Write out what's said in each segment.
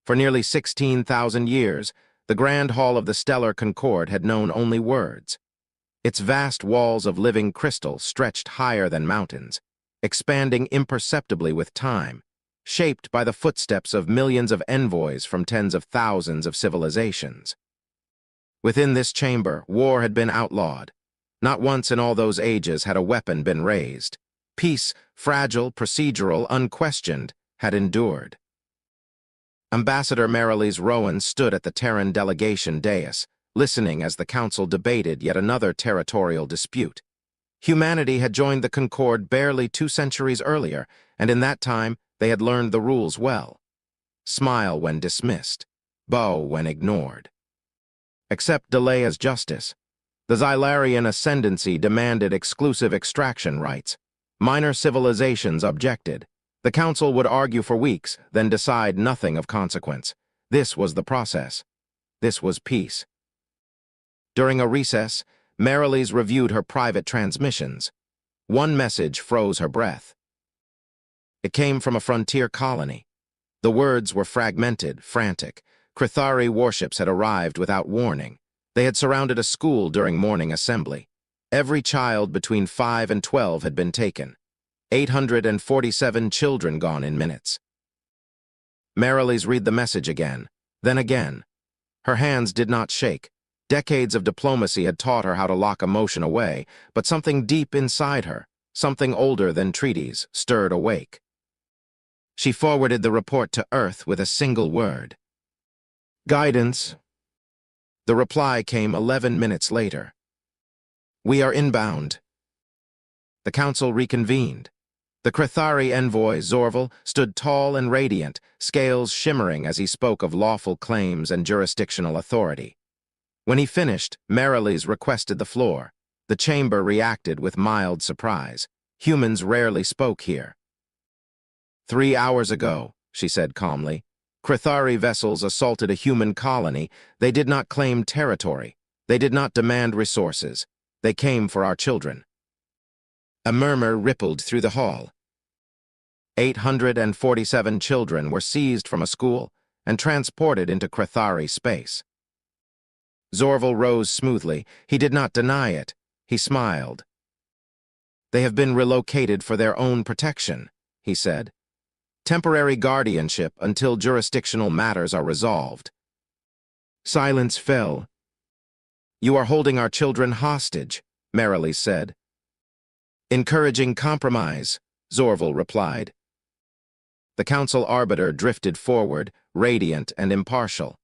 For nearly 16,000 years, the Grand Hall of the Stellar Concord had known only words. Its vast walls of living crystal stretched higher than mountains, expanding imperceptibly with time, shaped by the footsteps of millions of envoys from tens of thousands of civilizations. Within this chamber, war had been outlawed. Not once in all those ages had a weapon been raised. Peace, fragile, procedural, unquestioned, had endured. Ambassador Marilis Rowan stood at the Terran delegation dais, listening as the council debated yet another territorial dispute. Humanity had joined the Concord barely 2 centuries earlier, and in that time they had learned the rules well. Smile when dismissed, bow when ignored. Accept delay as justice. The Xylarian ascendancy demanded exclusive extraction rights. Minor civilizations objected. The council would argue for weeks, then decide nothing of consequence. This was the process. This was peace. During a recess, Marilis reviewed her private transmissions. One message froze her breath. It came from a frontier colony. The words were fragmented, frantic. Crithari warships had arrived without warning. They had surrounded a school during morning assembly. Every child between 5 and 12 had been taken. 847 children gone in minutes. Marilis read the message again, then again. Her hands did not shake. Decades of diplomacy had taught her how to lock emotion away, but something deep inside her, something older than treaties, stirred awake. She forwarded the report to Earth with a single word. Guidance. The reply came 11 minutes later. We are inbound. The council reconvened. The Crithari envoy, Zorval, stood tall and radiant, scales shimmering as he spoke of lawful claims and jurisdictional authority. When he finished, Marilis requested the floor. The chamber reacted with mild surprise. Humans rarely spoke here. 3 hours ago, she said calmly, Crithari vessels assaulted a human colony. They did not claim territory. They did not demand resources. They came for our children. A murmur rippled through the hall. 847 children were seized from a school and transported into Crithari space. Zorval rose smoothly. He did not deny it. He smiled. They have been relocated for their own protection, he said. Temporary guardianship until jurisdictional matters are resolved. Silence fell. You are holding our children hostage, Marilis said. Encouraging compromise, Zorval replied. The council arbiter drifted forward, radiant and impartial.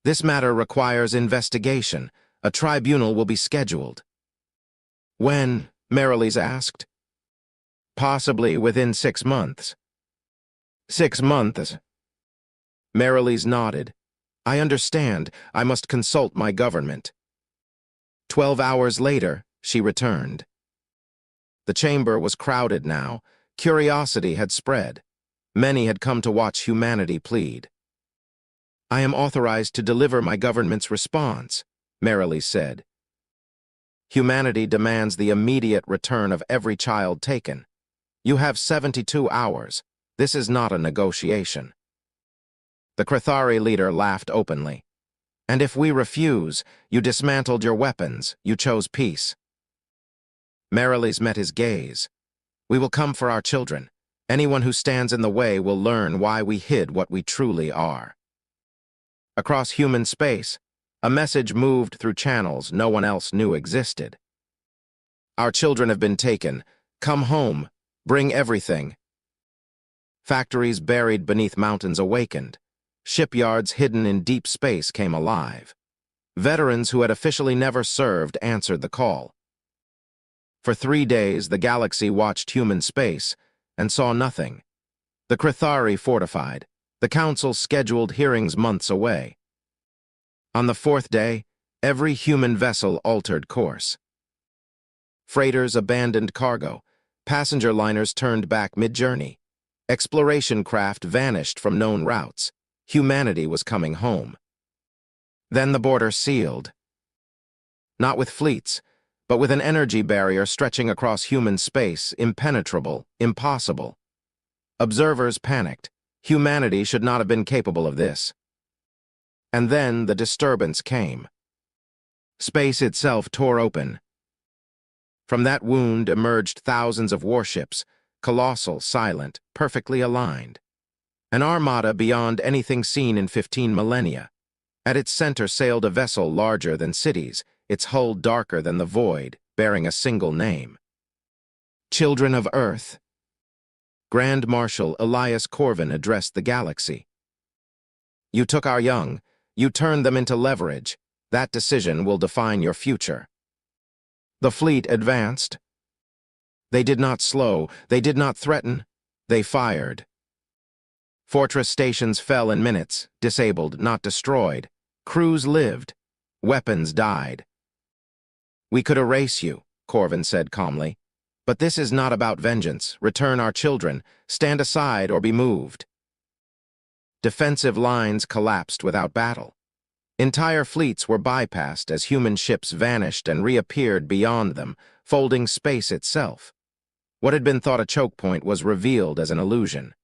This matter requires investigation. A tribunal will be scheduled. When? Marilis asked. Possibly within 6 months. 6 months? Marilis nodded. I understand. I must consult my government. 12 hours later, she returned. The chamber was crowded now. Curiosity had spread. Many had come to watch humanity plead. I am authorized to deliver my government's response, Marilis said. Humanity demands the immediate return of every child taken. You have 72 hours. This is not a negotiation. The Crithari leader laughed openly. And if we refuse, you dismantled your weapons, you chose peace. Marilis met his gaze. We will come for our children. Anyone who stands in the way will learn why we hid what we truly are. Across human space, a message moved through channels no one else knew existed. Our children have been taken. Come home. Bring everything. Factories buried beneath mountains awakened. Shipyards hidden in deep space came alive. Veterans who had officially never served answered the call. For 3 days, the galaxy watched human space and saw nothing. The Crithari fortified. The council scheduled hearings months away. On the 4th day, every human vessel altered course. Freighters abandoned cargo. Passenger liners turned back mid-journey. Exploration craft vanished from known routes. Humanity was coming home. Then the border sealed. Not with fleets, but with an energy barrier stretching across human space, impenetrable, impossible. Observers panicked. Humanity should not have been capable of this. And then the disturbance came. Space itself tore open. From that wound emerged thousands of warships, colossal, silent, perfectly aligned. An armada beyond anything seen in 15 millennia. At its center sailed a vessel larger than cities, its hull darker than the void, bearing a single name. Children of Earth. Grand Marshal Elias Corvin addressed the galaxy. You took our young. You turned them into leverage. That decision will define your future. The fleet advanced. They did not slow. They did not threaten. They fired. Fortress stations fell in minutes, disabled, not destroyed. Crews lived. Weapons died. We could erase you, Corvin said calmly. But this is not about vengeance. Return our children. Stand aside or be moved. Defensive lines collapsed without battle. Entire fleets were bypassed as human ships vanished and reappeared beyond them, folding space itself. What had been thought a choke point was revealed as an illusion.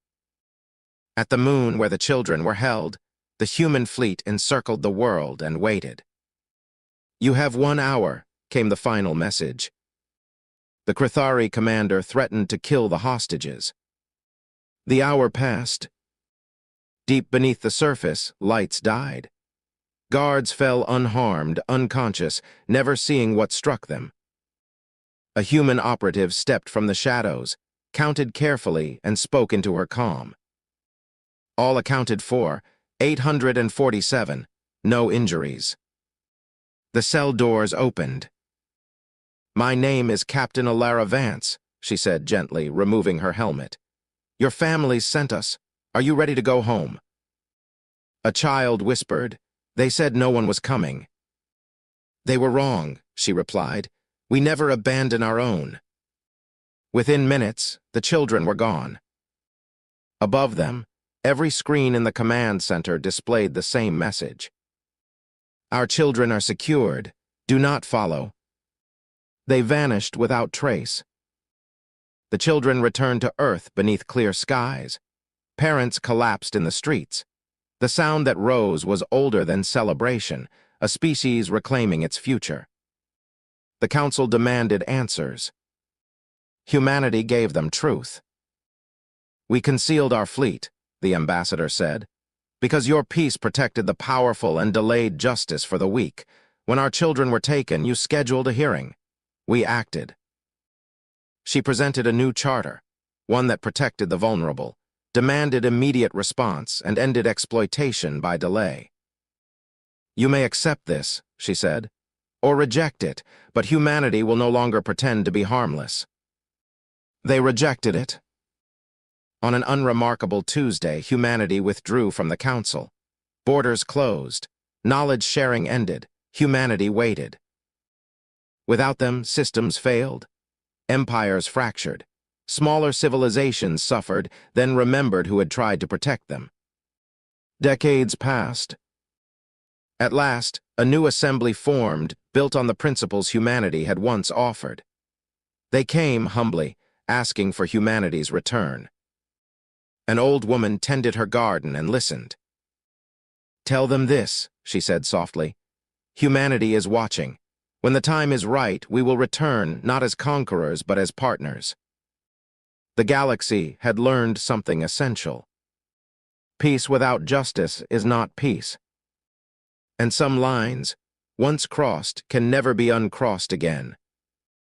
At the moon where the children were held, the human fleet encircled the world and waited. You have 1 hour, came the final message. The Crithari commander threatened to kill the hostages. The hour passed. Deep beneath the surface, lights died. Guards fell unharmed, unconscious, never seeing what struck them. A human operative stepped from the shadows, counted carefully, and spoke into her comm. All accounted for, 847, no injuries. The cell doors opened. My name is Captain Alara Vance, she said gently, removing her helmet. Your families sent us. Are you ready to go home? A child whispered. They said no one was coming. They were wrong, she replied. We never abandon our own. Within minutes, the children were gone. Above them, every screen in the command center displayed the same message. Our children are secured. Do not follow. They vanished without trace. The children returned to Earth beneath clear skies. Parents collapsed in the streets. The sound that rose was older than celebration, a species reclaiming its future. The council demanded answers. Humanity gave them truth. We concealed our fleet, the ambassador said, because your peace protected the powerful and delayed justice for the weak. When our children were taken, you scheduled a hearing. We acted. She presented a new charter, one that protected the vulnerable, demanded immediate response, and ended exploitation by delay. You may accept this, she said, or reject it, but humanity will no longer pretend to be harmless. They rejected it. On an unremarkable Tuesday, humanity withdrew from the council. Borders closed. Knowledge sharing ended. Humanity waited. Without them, systems failed. Empires fractured. Smaller civilizations suffered, then remembered who had tried to protect them. Decades passed. At last, a new assembly formed, built on the principles humanity had once offered. They came humbly, asking for humanity's return. An old woman tended her garden and listened. Tell them this, she said softly. Humanity is watching. When the time is right, we will return, not as conquerors, but as partners. The galaxy had learned something essential. Peace without justice is not peace. And some lines, once crossed, can never be uncrossed again.